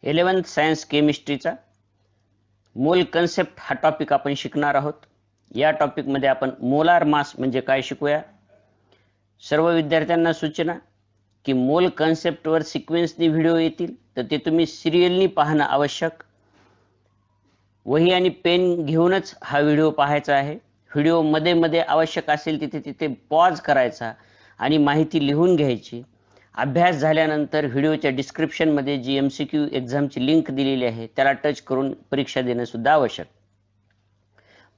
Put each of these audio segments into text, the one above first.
11th science केमिस्ट्रीचा मोल concept हा topic आपण शिकणार आहोत। या टॉपिक मध्ये आपण मोलार मास म्हणजे काय शिकूया। सर्व विद्यार्थ्यांना सूचना की मोल कन्सेप्ट वर सिक्वेन्सनी व्हिडिओ येतील तर ते तुम्ही सिरियलनी पाहणं आवश्यक। वही आणि पेन घेऊनच हा व्हिडिओ पाहायचा आहे। व्हिडिओ मध्ये मध्ये आवश्यक असेल तिथे पॉज करायचा आणि माहिती लिहून घ्यायची। अभ्यास झाल्यानंतर व्हिडिओच्या डिस्क्रिप्शन मध्ये जी MCQ एक्झामची लिंक दिलेली आहे त्याला टच करून परीक्षा देणं सुद्धा आवश्यक।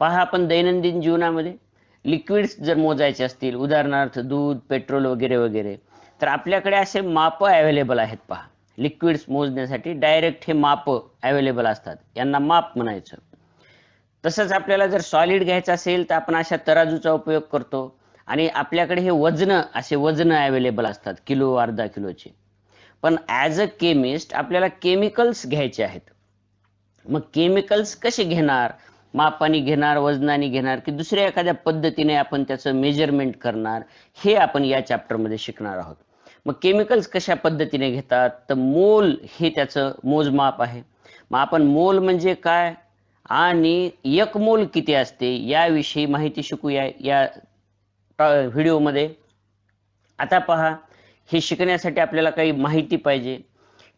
पहा, आपण दैनंदिन जीवनामध्ये लिक्विड्स जर मोजायचे असतील, उदाहरणार्थ दूध, पेट्रोल वगैरे वगैरे, तर आपल्याकडे असे माप अवेलेबल आहेत। पहा, लिक्विड्स मोजण्यासाठी डायरेक्ट हे माप अवेलेबल असतात, यांना माप म्हणायचं। तसंच आपल्याला जर सॉलिड घ्यायचं असेल तर आपण अशा तराजूचा उपयोग करतो आणि आपल्याकडे हे असे वजन अवेलेबल असतात, किलो, अर्धा किलोचे। पण ॲज अ केमिस्ट आपल्याला केमिकल्स घ्यायचे आहेत। मग केमिकल्स कसे घेणार? मापाने घेणार, वजनाने घेणार, की दुसऱ्या एखाद्या पद्धतीने आपण त्याचं मेजरमेंट करणार, हे आपण या चॅप्टर मध्ये शिकणार आहोत। मग केमिकल्स कशा पद्धतीने घेतात? तर मोल हे त्याचं मोजमाप आहे। मग आपण मोल म्हणजे काय आणि एक मोल किती असते याविषयी माहिती शिकूया या व्हिडिओमध्ये। आता पहा, हे शिकण्यासाठी आपल्याला काही माहिती पाहिजे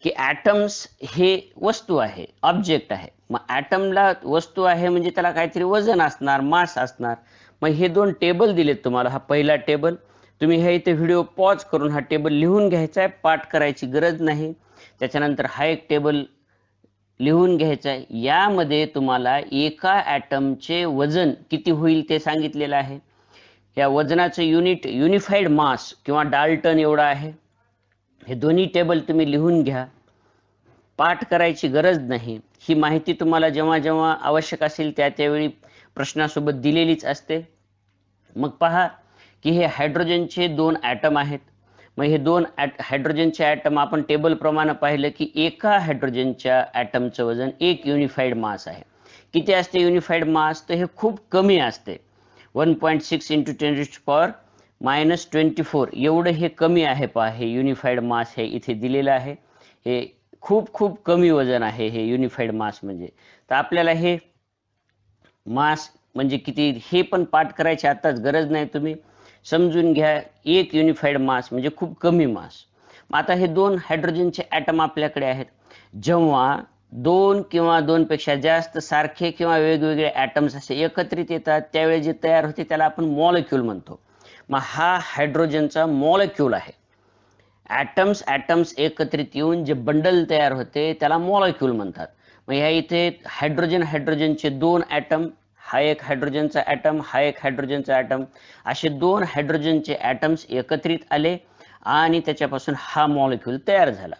की ॲटम्स हे वस्तू आहे, ऑब्जेक्ट आहे। मग ॲटमला वस्तू आहे म्हणजे त्याला काहीतरी वजन असणार, मास असणार। मग हे दोन टेबल दिलेत तुम्हाला। हा पहिला टेबल, तुम्ही हे इथे व्हिडिओ पॉज करून हा टेबल लिहून घ्यायचा आहे, पाठ करायची गरज नाही। त्याच्यानंतर हा एक टेबल लिहून घ्यायचा आहे। यामध्ये तुम्हाला एका ॲटमचे वजन किती होईल ते सांगितलेलं आहे। या वजनाचं युनिट युनिफाईड मास किंवा डाल्टन एवढा आहे। हे दोन्ही टेबल तुम्ही लिहून घ्या, पाठ करायची गरज नाही। ही माहिती तुम्हाला जेव्हा जेव्हा आवश्यक असेल त्यावेळी प्रश्नासोबत दिलेलीच असते। मग पहा की हे हायड्रोजनचे दोन ॲटम आहेत। मग हे दोन हायड्रोजनचे ॲटम आपण टेबल प्रमाणे पाहिलं की एका हायड्रोजनच्या ॲटमचं वजन 1 युनिफाईड मास आहे। किती असते युनिफाईड मास? तर हे खूप कमी असते, 1.6 × 10⁻⁻24 एवढं हे कमी आहे। पहा, हे युनिफाईड मास हे इथे दिलेलं आहे। हे खूप खूप कमी वजन आहे हे युनिफाईड मास म्हणजे। तर आपल्याला हे मास म्हणजे किती हे पण पाठ करायची आताच गरज नाही, तुम्ही समजून घ्या। 1 युनिफाईड मास म्हणजे खूप कमी मास। आता हे दोन हायड्रोजनचे ॲटम आपल्याकडे आहेत। जेव्हा दोन किंवा दोनपेक्षा जास्त सारखे किंवा वेगवेगळे ॲटम्स असे एकत्रित येतात त्यावेळी जे तयार होते त्याला आपण मॉलिक्यूल म्हणतो। मग हा हायड्रोजनचा मॉलिक्यूल आहे। ॲटम्स एकत्रित येऊन जे बंडल तयार होते त्याला मॉलिक्यूल म्हणतात। मग ह्या इथे हायड्रोजनचे दोन ॲटम, हा एक हायड्रोजनचा ॲटम, हा एक हायड्रोजनचा ॲटम, असे दोन हायड्रोजनचे ॲटम्स एकत्रित आले आणि त्याच्यापासून हा मॉलिक्यूल तयार झाला।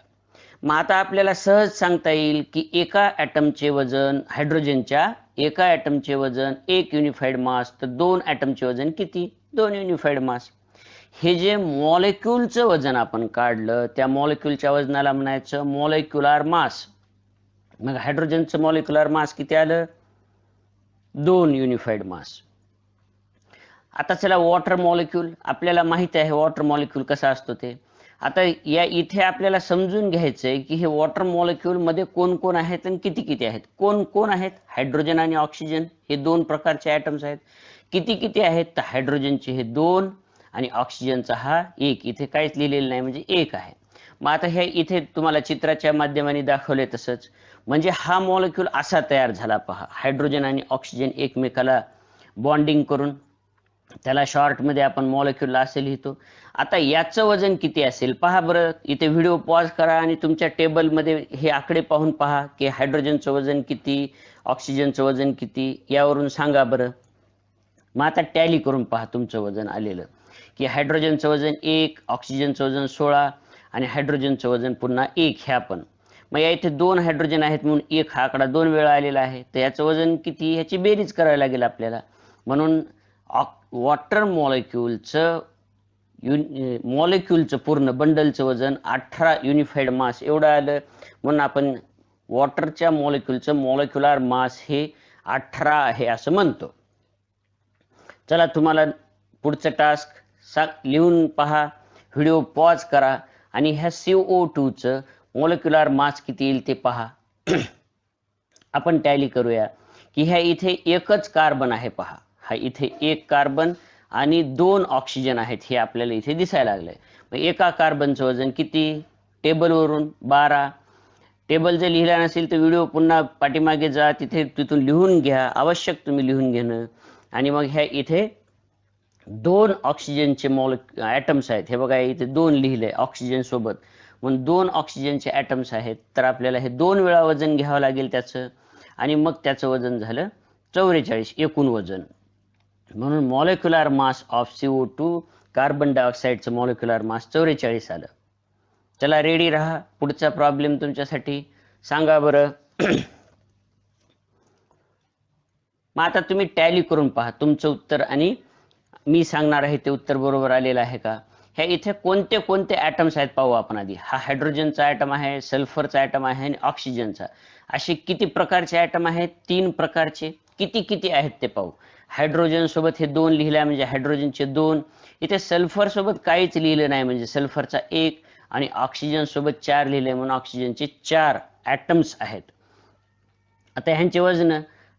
मग आता आपल्याला सहज सांगता येईल की एका ॲटमचे वजन, हायड्रोजनच्या एका ॲटमचे वजन 1 युनिफाईड मास, तर दोन ॲटमचे वजन किती? 2 युनिफाईड मास। हे जे मॉलिक्यूलचं वजन आपण काढलं त्या मॉलिक्यूलच्या वजनाला म्हणायचं मॉलिक्युलर मास। मग हायड्रोजनचं मॉलिक्युलर मास किती आलं? 2 युनिफाईड मास। आता चला वॉटर मॉलिक्यूल, आपल्याला माहिती आहे वॉटर मॉलिक्यूल कसा असतो ते। आता या इथे आपल्याला समजून घ्यायचंय की हे वॉटर मॉलिक्यूल मध्ये कोण कोण आहेत आणि किती किती आहेत। कोण कोण आहेत? हायड्रोजन आणि ऑक्सिजन हे दोन प्रकारचे ॲटम्स आहेत। किती किती आहेत? तर हायड्रोजनचे हे 2 आणि ऑक्सिजनचा हा 1। इथे काहीच लिहिलेलं नाही म्हणजे 1 आहे। मग आता हे इथे तुम्हाला चित्राच्या माध्यमाने दाखवले तसंच, म्हणजे हा मॉलिक्यूल असा तयार झाला। पहा, हायड्रोजन आणि ऑक्सिजन एकमेकाला बॉन्डिंग करून त्याला शॉर्ट मध्ये आपण मॉलिक्यूल असे लिहितो। आता याचं वजन किती असेल पहा बरं। इथे व्हिडिओ पॉज करा आणि तुमच्या टेबल मध्ये हे आकडे पाहून पहा की हायड्रोजनचं वजन किती, ऑक्सिजनचं वजन किती, यावरून सांगा बरं। मग आता टॅली करून पहा तुमचं वजन आलेलं की हायड्रोजनचं वजन 1, ऑक्सिजनचं वजन 16 आणि हायड्रोजनचं वजन पुन्हा 1 ह्या पण। मग या इथे 2 हायड्रोजन आहेत म्हणून 1 हा आकडा 2 वेळा आलेला आहे। तर याचं वजन किती ह्याची बेरीज करावी लागेल आपल्याला। म्हणून वॉटर मॉलिक्यूलचं पूर्ण बंडलचं वजन 18 युनिफाईड मास एवढं आलं। म्हणून आपण वॉटरच्या मॉलिक्यूलचं मॉलिक्युलर मास हे 18 आहे असं म्हणतो। चला, तुम्हाला पुढचं टास्क लिहून पहा, व्हिडिओ पॉज करा आणि ह्या CO2चं मोलिक्युलर मास किती येईल ते पहा. आपण टॅली करूया की ह्या इथे एकच कार्बन आहे पहा. हा इथे एक कार्बन आणि 2 ऑक्सिजन आहेत हे आपल्याला इथे दिसायला लागलंय. मग एका कार्बनचं वजन किती? टेबलवरून 12. टेबल जर लिहिला नसेल तर व्हिडिओ पुन्हा पाठीमागे जा, तिथून लिहून घ्या. आवश्यक तुम्ही लिहून घेणं. आणि मग ह्या इथे 2 ऑक्सिजनचे ॲटम्स आहेत. हे बघा इथे 2 लिहिले ऑक्सिजन सोबत, म्हणून 2 ऑक्सिजनचे ॲटम्स आहेत. तर आपल्याला हे 2 वेळा वजन घ्यावं लागेल त्याचं, आणि मग त्याचं वजन झालं 44 एकूण वजन. म्हणून molecular mass of CO2 carbon डायऑक्साईडचं मॉलिक्युलर मास 44 आलं. चला रेडी राहा. पुढचा प्रॉब्लेम तुमच्यासाठी सांगा बरं. मग आता तुम्ही टॅली करून पहा तुमचं उत्तर आणि मी सांगणार आहे ते उत्तर बरोबर आलेलं आहे का. ह्या इथे कोणते कोणते ॲटम्स आहेत पाहू आपण आधी. हा हायड्रोजनचा ॲटम आहे, सल्फरचा ॲटम आहे आणि ऑक्सिजनचा. असे किती प्रकारचे ॲटम आहेत? 3 प्रकारचे. किती किती आहेत ते पाहू. हायड्रोजन सोबत हे 2 लिहिले म्हणजे हायड्रोजनचे 2. इथे सल्फर सोबत काहीच लिहिलं नाही म्हणजे सल्फरचा 1, आणि ऑक्सिजन सोबत 4 लिहिले म्हणून ऑक्सिजनचे 4 ॲटम्स आहेत. आता ह्यांचे वजन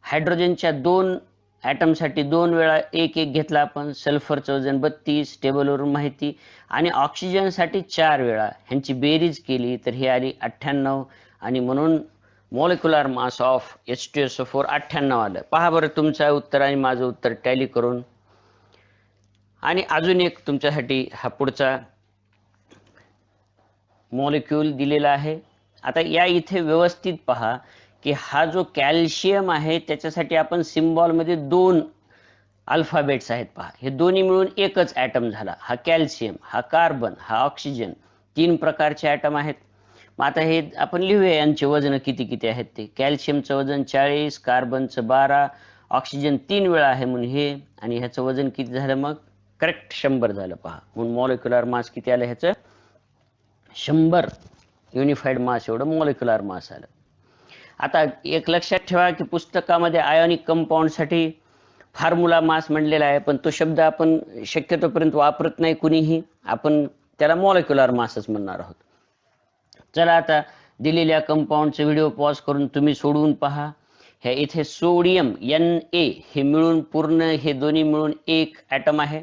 हायड्रोजनच्या 2 ॲटमसाठी 2 वेळा 1 घेतला आपण. सल्फरचं वजन 32 टेबलवरून माहिती, आणि ऑक्सिजनसाठी 4 वेळा. ह्यांची बेरीज केली तर ही आली 98, आणि म्हणून मॉलिक्युलर मास ऑफ H2SO4 98 आलं. पहा बरं तुमचं उत्तर आणि माझं उत्तर टॅली करून. आणि अजून एक तुमच्यासाठी हा पुढचा मॉलिक्यूल दिलेला आहे. आता या इथे व्यवस्थित पहा की हा जो कॅल्शियम आहे त्याच्यासाठी आपण सिम्बॉलमध्ये 2 अल्फाबेट्स आहेत पहा. हे दोन्ही मिळून एकच ॲटम झाला. हा कॅल्शियम, हा कार्बन, हा ऑक्सिजन, 3 प्रकारचे ॲटम आहेत. मग आता हे आपण लिहूया यांचे वजन किती किती आहेत ते. कॅल्शियमचं वजन 40, कार्बनचं 12, ऑक्सिजन 3 वेळा आहे म्हणून हे, आणि ह्याचं वजन किती झालं मग? करेक्ट 100 झालं पहा. म्हणून मॉलिक्युलर मास किती आलं ह्याचं? 100 युनिफाईड मास एवढं मॉलिक्युलर मास आलं. आता एक लक्षात ठेवा की पुस्तकामध्ये आयोनिक कंपाऊंडसाठी फॉर्म्युला मास म्हणलेला आहे, पण तो शब्द आपण शक्यतोपर्यंत वापरत नाही कुणीही. आपण त्याला मॉलिक्युलर मासच म्हणणार आहोत. चला आता दिलेल्या कंपाऊंडचे व्हिडिओ पॉज करून तुम्ही सोडवून पहा. ह्या इथे सोडियम Na हे मिळून पूर्ण हे दोन्ही मिळून एक ॲटम आहे.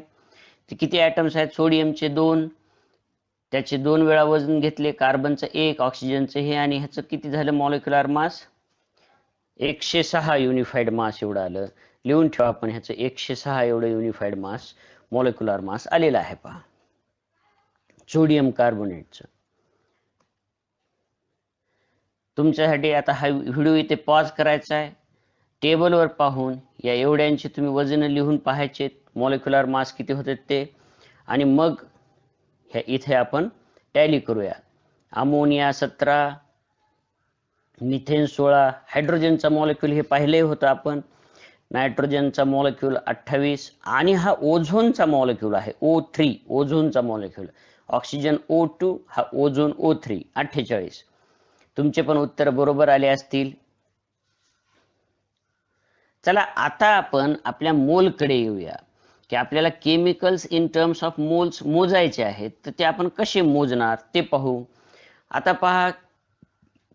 ते किती ॲटम्स आहेत? सोडियमचे 2, त्याचे 2 वेळा वजन घेतले. कार्बनचं 1, ऑक्सिजनचं हे, आणि ह्याचं किती झालं मॉलिक्युलर मास? 106 युनिफाईड मास एवढं आलं. लिहून ठेवा आपण ह्याचं 106 एवढं युनिफाईड मास मॉलिक्युलर मास आलेला आहे पहा सोडियम कार्बोनेटचं. तुमच्यासाठी आता हा व्हिडिओ इथे पॉज करायचा आहे. टेबलवर पाहून या एवढ्यांची तुम्ही वजन लिहून पाहायचे, मॉलिक्युलर मास किती होते ते, आणि मग ह्या इथे आपण टॅली करूया. अमोनिया 17, मिथेन 16, हायड्रोजनचा मॉलिक्यूल हे पाहिले होतं आपण, नायट्रोजनचा मॉलिक्यूल 28, आणि हा ओझोनचा मॉलिक्यूल आहे O3, ओझोनचा मॉलिक्यूल. ऑक्सिजन O2, हा ओझोन O3 48. तुमचे पण उत्तर बरोबर आले असतील. चला आता आपण आपल्या मोलकडे येऊया की आपल्याला chemicals in terms of moles मोजायचे आहेत, तर ते आपण कसे मोजणार ते पाहू. आता पहा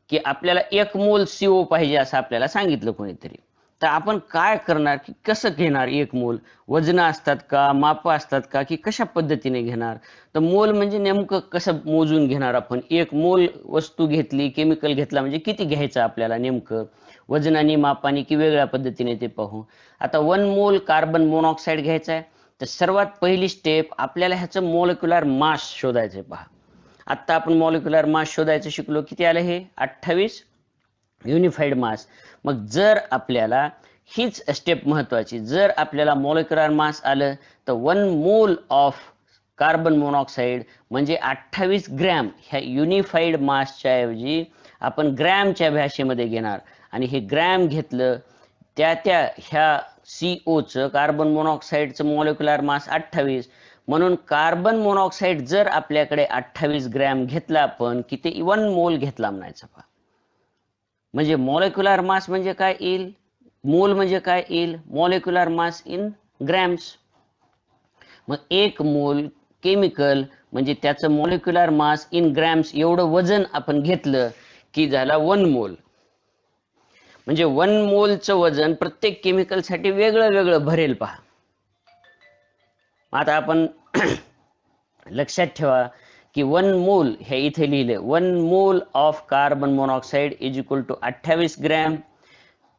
की आपल्याला 1 मोल CO पाहिजे असं आपल्याला सांगितलं कोणीतरी, तर आपण काय करणार की कसं घेणार 1 मोल? वजन असतात का, माप असतात का, की कशा पद्धतीने घेणार? तर मोल म्हणजे नेमकं कसं मोजून घेणार आपण? 1 मोल वस्तू घेतली, केमिकल घेतला म्हणजे किती घ्यायचं आपल्याला नेमकं, वजनाने मापाने की वेगळ्या पद्धतीने ते पाहू. आता 1 मोल कार्बन मोनॉक्साईड घ्यायचा आहे, तर सर्वात पहिली स्टेप आपल्याला ह्याचं मॉलिक्युलर मास शोधायचं आहे. पहा आता आपण मॉलिक्युलर मास शोधायचं शिकलो. किती आलं हे? 28 युनिफाईड मास. मग जर आपल्याला हीच स्टेप महत्वाची, जर आपल्याला मॉलिक्युलर मास आलं तर 1 मोल ऑफ कार्बन मोनॉक्साईड म्हणजे 28 ग्रॅम. ह्या युनिफाईड मासच्या ऐवजी आपण ग्रॅमच्या भाषेमध्ये घेणार, आणि हे ग्रॅम घेतलं त्या ह्या CO कार्बन मोनॉक्साईडचं मॉलिक्युलर मास 28, म्हणून कार्बन मोनॉक्साईड जर आपल्याकडे 28 ग्रॅम घेतला आपण की ते 1 मोल घेतला म्हणायचं. पहा म्हणजे मॉलिक्युलर मास म्हणजे काय येईल, मोल म्हणजे काय येईल, मॉलिक्युलर मास इन ग्रॅम्स. मग 1 मोल केमिकल म्हणजे त्याचं मॉलिक्युलर मास इन ग्रॅम्स एवढं वजन आपण घेतलं की झाला 1 मोल. म्हणजे 1 मोलचं वजन प्रत्येक केमिकल साठी वेगळं वेगळं भरेल पहा. आता आपण लक्षात ठेवा की 1 मोल हे इथे लिहिले 1 mole of carbon monoxide is equal to 28 gram.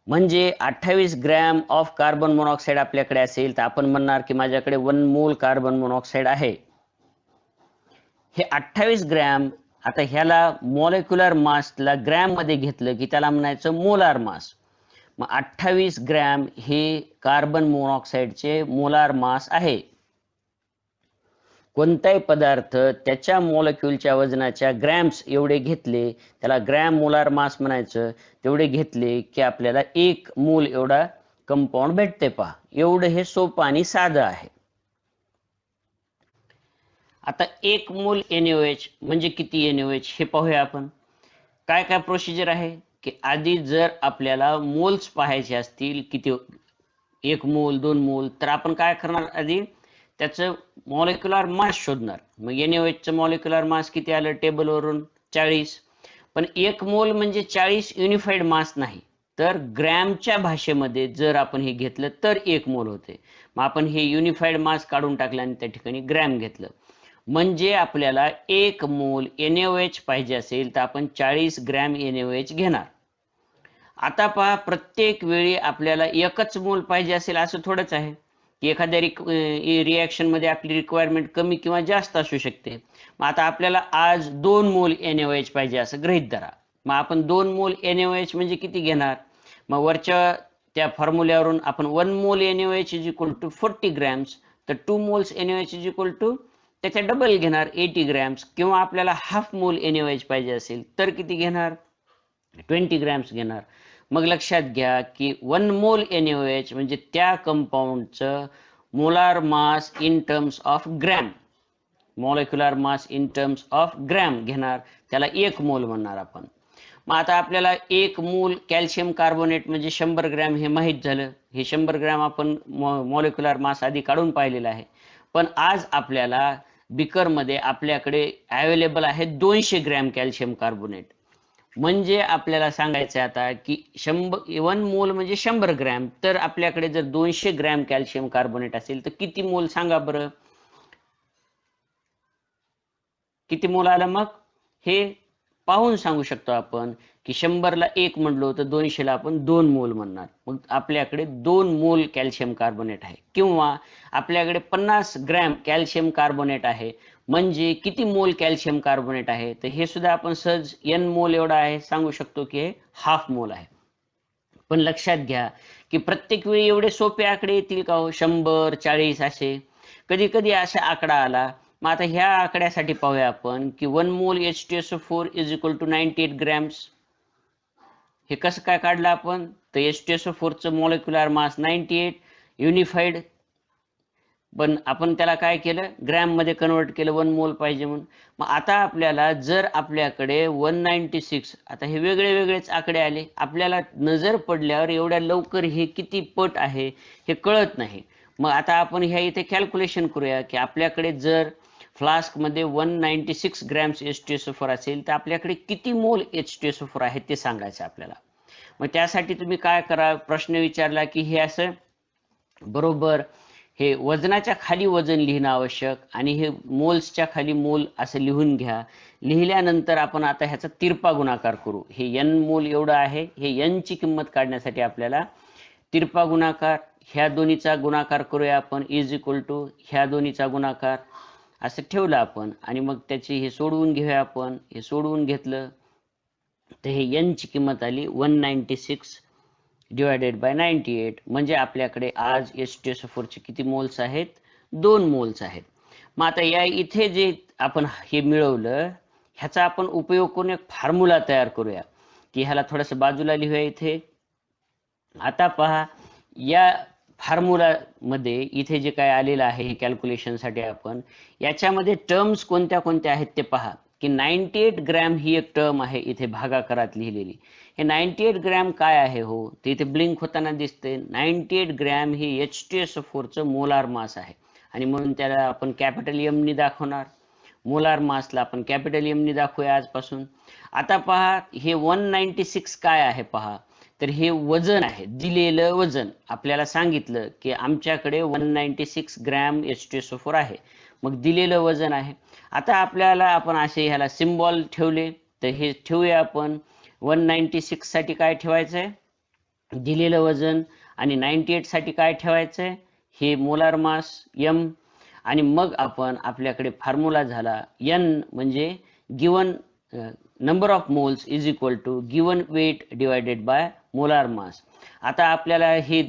म्हणजे 28 ग्रॅम ऑफ कार्बन मोनॉक्साईड आपल्याकडे असेल तर आपण म्हणणार की माझ्याकडे 1 मोल कार्बन मोनॉक्साईड आहे. हे 28 ग्रॅम आता ह्याला मॉलिक्युलर मासला ग्रॅम मध्ये घेतलं की त्याला म्हणायचं मोलार मास. मग 28 ग्रॅम हे कार्बन मोनॉक्साईडचे मोलार मास आहे. कोणताही पदार्थ त्याच्या मॉलिक्युलच्या वजनाच्या ग्रॅम्स एवढे घेतले त्याला ग्रॅम मोलार मास म्हणायचं. तेवढे घेतले की आपल्याला 1 मोल एवढा कंपाऊंड भेटते पहा. एवढं हे सोपं आणि साधं आहे. आता 1 मोल NaOH म्हणजे किती NaOH हे पाहूया आपण. काय काय प्रोसिजर आहे की आधी जर आपल्याला मोल्स पाहायचे असतील किती 1 मोल 2 मोल तर आपण काय करणार आधी त्याचं मॉलिक्युलर मास शोधणार. मग NaOH चं मॉलिक्युलर मास किती आलं टेबलवरून 40. पण 1 मोल म्हणजे 40 युनिफाईड मास नाही तर ग्रॅमच्या भाषेमध्ये जर आपण हे घेतलं तर 1 मोल होते. मग आपण हे युनिफाईड मास काढून टाकलं आणि त्या ठिकाणी ग्रॅम घेतलं. म्हणजे आपल्याला 1 मोल NaOH पाहिजे असेल तर आपण 40 ग्रॅम NaOH घेणार. आता पहा प्रत्येक वेळी आपल्याला एकच मोल पाहिजे असेल असं थोडंच आहे की एखाद्या रिॲक्शन मध्ये आपली रिक्वायरमेंट कमी किंवा जास्त असू शकते. मग आता आपल्याला आज 2 मोल NaOH पाहिजे असं गृहीत धरा. मग आपण 2 मोल NaOH म्हणजे किती घेणार. मग वरच्या त्या फॉर्म्युल्यावरून आपण 1 mole NaOH is equal to 40 grams तर 2 moles NaOH is equal to त्याचा डबल घेणार 80 ग्रॅम्स. किंवा आपल्याला हाफ मोल NaOH पाहिजे असेल तर किती घेणार 20 ग्रॅम्स घेणार. मग लक्षात घ्या की 1 मोल NaOH म्हणजे त्या कंपाऊंडचं molar mass in terms of gram molecular mass in terms of gram घेणार. त्याला 1 मोल म्हणणार आपण. मग आता आपल्याला 1 मोल कॅल्शियम कार्बोनेट म्हणजे 100 ग्रॅम हे माहीत झालं. हे 100 ग्रॅम आपण मॉलिक्युलर मास आधी काढून पाहिलेला आहे. पण आज आपल्याला बिकरमध्ये आपल्याकडे अवेलेबल आहे 200 ग्रॅम कॅल्शियम कार्बोनेट. म्हणजे आपल्याला सांगायचं आता की 1 मोल म्हणजे 100 ग्रॅम तर आपल्याकडे जर 200 ग्रॅम कॅल्शियम कार्बोनेट असेल तर किती मोल सांगा बरं. किती मोल आलं. मग हे पाहून सांगू शकतो आपण की 100 ला 1 म्हणलो तर 200 ला आपण 2 मोल म्हणणार. मग आपल्याकडे 2 मोल कॅल्शियम कार्बोनेट आहे. किंवा आपल्याकडे 50 ग्रॅम कॅल्शियम कार्बोनेट आहे म्हणजे किती मोल कॅल्शियम कार्बोनेट आहे तर हे सुद्धा आपण सहज N मोल एवढा आहे सांगू शकतो की हे हाफ मोल आहे. पण लक्षात घ्या की प्रत्येक वेळी एवढे सोपे आकडे येतील का हो 100 40 असे. कधी कधी असा आकडा आला. मग आता ह्या आकड्यासाठी पाहूया आपण की 1 मोल H2SO4 is equal to 98 grams. हे कसं काय काढलं आपण तर H2SO4 चं मॉलिक्युलर मास 98 युनिफाईड. पण आपण त्याला काय केलं ग्रॅम मध्ये कन्वर्ट केलं 1 मोल पाहिजे म्हणून. मग आता आपल्याला जर आपल्याकडे 196 आता हे वेगळे वेगळेच आकडे आले आपल्याला नजर पडल्यावर एवढ्या लवकर हे किती पट आहे हे कळत नाही. मग आता आपण ह्या इथे कॅल्क्युलेशन करूया की आपल्याकडे जर फ्लास्क मध्ये 196 ग्रॅम्स H2SO4 असेल तर आपल्याकडे किती मोल H2SO4 आहे ते सांगायचं आपल्याला. मग त्यासाठी तुम्ही काय करा प्रश्न विचारला की हे असं बरोबर हे वजनाच्या खाली वजन लिहिणं आवश्यक आणि हे मोल्सच्या खाली मोल असं लिहून घ्या. लिहिल्यानंतर आपण आता ह्याचा तिरपा गुणाकार करू. हे N मोल एवढं आहे. हे N ची किंमत काढण्यासाठी आपल्याला तिरपा गुणाकार ह्या दोन्हीचा गुणाकार करूया आपण इज इक्वल टू ह्या दोन्हीचा गुणाकार असं ठेवलं आपण. आणि मग त्याची हे सोडवून घेऊया आपण. हे सोडवून घेतलं तर हे N ची किंमत आली 196 डिवायडेड बाय 98. म्हणजे आपल्याकडे आज H2SO4 चे किती मोल्स आहेत 2 मोल्स आहेत. मग आता या इथे जे आपण हे मिळवलं ह्याचा आपण उपयोग करून एक फॉर्म्युला तयार करूया की ह्याला थोडंसं बाजूला लिहूया इथे. आता पहा या फॉर्म्युला मध्ये इथे जे काय आलेलं आहे कॅल्क्युलेशन साठी आपण याच्यामध्ये टर्म्स कोणत्या कोणत्या आहेत ते पहा की 98 ग्रॅम ही एक टर्म आहे इथे भागाकारात लिहिलेली. हे 98 ग्रॅम काय आहे हो ते इथे ब्लिंक होताना दिसते. 98 ग्रॅम हे H2SO4 चं मोलार मास आहे आणि म्हणून त्याला आपण कॅपिटल M नी दाखवणार. मोलार मासला आपण कॅपिटल एम ने दाखवूया आजपासून. आता पहा हे 196 काय आहे पहा, तर हे वजन आहे, दिलेलं वजन. आपल्याला सांगितलं की आमच्याकडे 196 ग्रॅम H2SO4 आहे, मग दिलेलं वजन आहे. आता आपल्याला आपण असे ह्याला सिम्बॉल ठेवले, तर हे ठेवूया आपण 196 साठी काय ठेवायचं आहे, दिलेलं वजन, आणि 98 साठी काय ठेवायचं आहे, हे मोलार मास m. आणि मग आपण आपल्याकडे फॉर्म्युला झाला n म्हणजे given number of moles is equal to given weight divided by molar mass. आता आपल्याला हे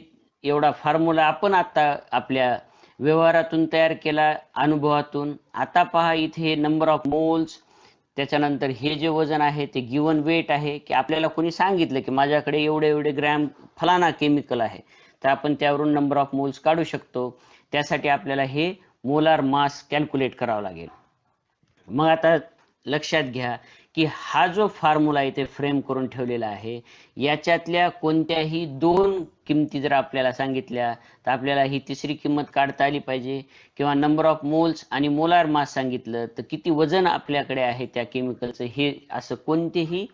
एवढा फॉर्म्युला आपण आता आपल्या व्यवहारातून तयार केला, अनुभवातून. आता पहा इथे नंबर ऑफ मोल्स, त्याच्यानंतर हे जे वजन आहे ते गिवन वेट आहे, की आपल्याला कोणी सांगितलं की माझ्याकडे एवढे एवढे ग्रॅम फलाना केमिकल आहे, तर आपण त्यावरून नंबर ऑफ मोल्स काढू शकतो. त्यासाठी आपल्याला हे मोलार मास कॅल्क्युलेट करावं लागेल. मग आता लक्षात घ्या की हा जो फॉर्म्युला इथे फ्रेम करून ठेवलेला आहे, याच्यातल्या कोणत्याही दोन किमती जर आपल्याला सांगितल्या तर आपल्याला ही तिसरी किंमत काढता आली पाहिजे. किंवा नंबर ऑफ मोल्स आणि मोलार मास सांगितलं तर किती वजन आपल्याकडे आहे त्या केमिकलचं, हे असं कोणतेही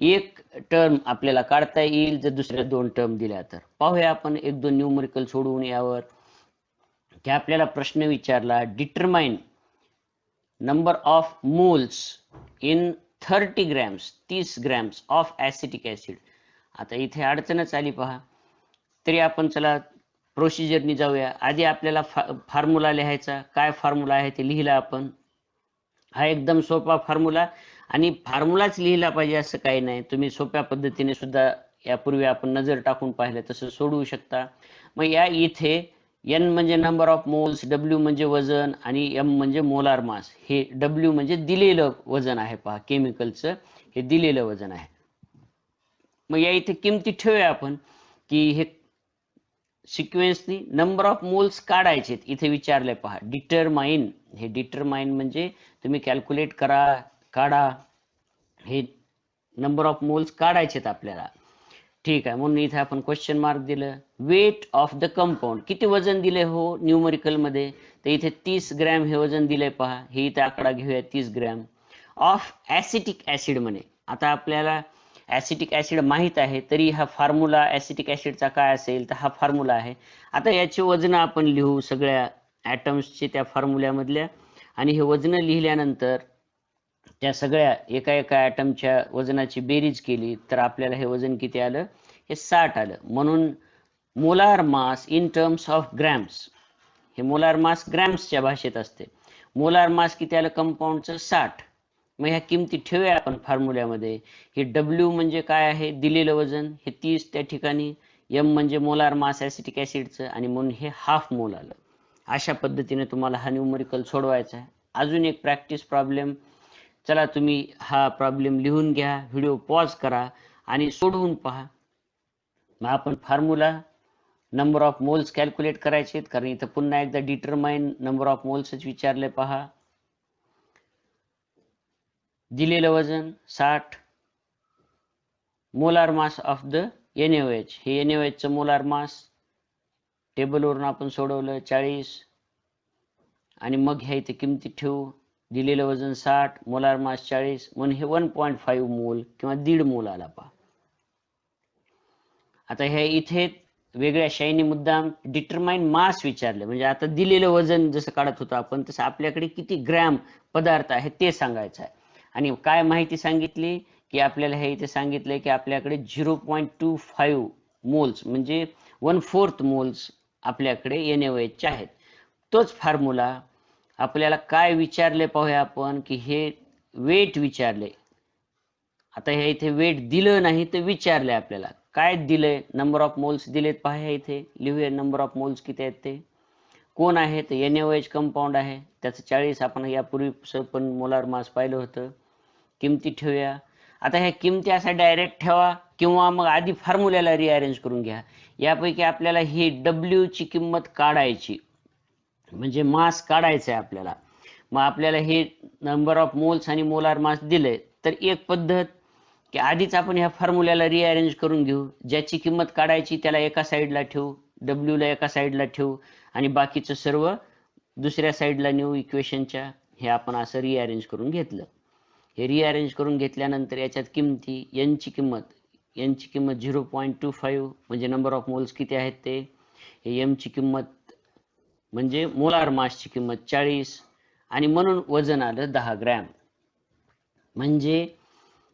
एक टर्म आपल्याला काढता येईल जर दुसऱ्या दोन टर्म दिल्या तर. पाहूया आपण एक दोन न्यूमरिकल सोडवून यावर. की आपल्याला प्रश्न विचारला, determine number of moles in 30 grams 30 grams of acetic acid. आता इथे अडचणच आली पहा, तरी आपण चला प्रोसिजरनी जाऊया. आधी आपल्याला फॉर्म्युला लिहायचा, काय फॉर्म्युला आहे ते लिहिला आपण. हा एकदम सोपा फॉर्म्युला, आणि फॉर्म्युलाच लिहिला पाहिजे असं काही नाही, तुम्ही सोप्या पद्धतीने सुद्धा यापूर्वी आपण नजर टाकून पाहिलं तसं सोडवू शकता. मग या इथे n म्हणजे नंबर ऑफ मोल्स, W म्हणजे वजन, आणि m म्हणजे मोलार मास. हे W म्हणजे दिलेलं वजन आहे पहा, केमिकलचं हे दिलेलं वजन आहे. मग या इथे किमती ठेवूया आपण, की हे सिक्वेन्सनी नंबर ऑफ मोल्स काढायचे. इथे विचारलंय पहा, डिटरमाइन. हे डिटरमाइन म्हणजे तुम्ही कॅल्क्युलेट करा, काढा, हे नंबर ऑफ मोल्स काढायचेत आपल्याला. ठीक आहे, म्हणून इथे आपण क्वेश्चन मार्क दिलं. वेट ऑफ द कंपाऊंड, किती वजन दिले हो न्यूमरिकल मध्ये, तर इथे 30 ग्रॅम हे वजन दिले पहा, हे इथे आकडा घेऊया 30 ग्रॅम. ऑफ ॲसिटिक ॲसिड म्हणे. आता आपल्याला ॲसिटिक ॲसिड माहीत आहे, तरी हा फॉर्म्युला ॲसिटिक ॲसिडचा काय असेल, तर हा फॉर्म्युला आहे. आता याची वजन आपण लिहू सगळ्या ॲटम्सचे त्या फॉर्म्युल्यामधल्या, आणि हे वजन लिहिल्यानंतर त्या सगळ्या एका एका ॲटमच्या वजनाची बेरीज केली तर आपल्याला हे वजन किती आलं, हे 60 आलं. म्हणून molar mass in terms of grams, हे मोलार मास ग्रॅम्सच्या भाषेत असते. मोलार मास किती आलं कंपाऊंडचं, 60. मग ह्या किमती ठेवूया आपण फॉर्म्युल्यामध्ये. हे W म्हणजे काय आहे, दिलेलं वजन, हे 30 त्या ठिकाणी, m म्हणजे मोलार मास ॲसिटिक ॲसिडचं, आणि म्हणून हे हाफ मोल आलं. अशा पद्धतीने तुम्हाला हा न्यूमरिकल सोडवायचा आहे. अजून एक प्रॅक्टिस प्रॉब्लेम. चला तुम्ही हा प्रॉब्लेम लिहून घ्या, व्हिडिओ पॉज करा आणि सोडवून पहा. मग आपण formula number of moles calculate करायचे, कारण इथं पुन्हा एकदा डिटरमाइन नंबर ऑफ मोल्सच विचारले पहा. दिलेलं वजन 60, molar mass of the NaOH, हे NaOH चं मोलार मास टेबलवरून आपण सोडवलं 40, आणि मग ह्या इथे किमती ठेवू. दिलेलं वजन 60, मोलार मास 40, म्हणून हे 1.5 मोल किंवा 1.5 मोल आला पहा. आता हे इथे वेगळ्या शाईनी मुद्दाम डिटरमाइन मास विचारले, म्हणजे आता दिलेलं वजन जसं काढत होतो आपण तसं आपल्याकडे किती ग्रॅम पदार्थ आहे ते सांगायचं आहे. आणि काय माहिती सांगितली की आपल्याला हे इथे सांगितलंय की आपल्याकडे 0.25 मोल्स म्हणजे 1/4 मोल्स आपल्याकडे NaOH चे आहेत. तोच फॉर्म्युला आपल्याला काय विचारले पाहूया आपण, की हे वेट विचारले. आता हे इथे वेट दिलं नाही तर विचारले आपल्याला काय दिलंय, नंबर ऑफ मोल्स दिलेत पहा. इथे लिहूया नंबर ऑफ मोल्स किती आहेत ते. कोण आहे तर NaOH कंपाऊंड आहे, त्याचं 40 आपण यापूर्वी पण मोलार मास पाहिलं होतं. किमती ठेवूया. आता ह्या किमती असा डायरेक्ट ठेवा किंवा मग आधी फॉर्म्युल्याला रिअरेंज करून घ्या. यापैकी आपल्याला ही W ची किंमत काढायची, म्हणजे मास काढायचं आहे आपल्याला. मग आपल्याला हे नंबर ऑफ मोल्स आणि मोलार मास दिले, तर एक पद्धत की आधीच आपण ह्या फॉर्म्युल्याला रिअरेंज करून घेऊ. ज्याची किंमत काढायची त्याला एका साईडला ठेवू, W ला एका साईडला ठेवू, आणि बाकीचं सर्व दुसऱ्या साईडला नेऊ इक्वेशनच्या. हे आपण असं रिअरेंज करून घेतलं. हे रिअरेंज करून घेतल्यानंतर याच्यात किमती यांची किंमत 0.25 म्हणजे नंबर ऑफ मोल्स किती आहेत ते, हे एमची किंमत म्हणजे मोलार मासची किंमत 40 आणि म्हणून वजन आलं 10 ग्रॅम. म्हणजे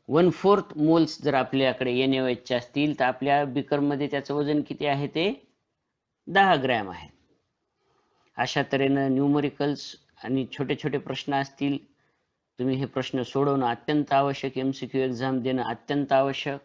1/4 मोल्स जर आपल्याकडे NaOH चे असतील तर आपल्या बीकरमध्ये त्याचं वजन किती आहे ते 10 ग्रॅम आहे. अशा तऱ्हेनं न्यूमरिकल्स आणि छोटे छोटे प्रश्न असतील, तुम्ही हे प्रश्न सोडवणं अत्यंत आवश्यक, MCQ एक्झाम देणं अत्यंत आवश्यक.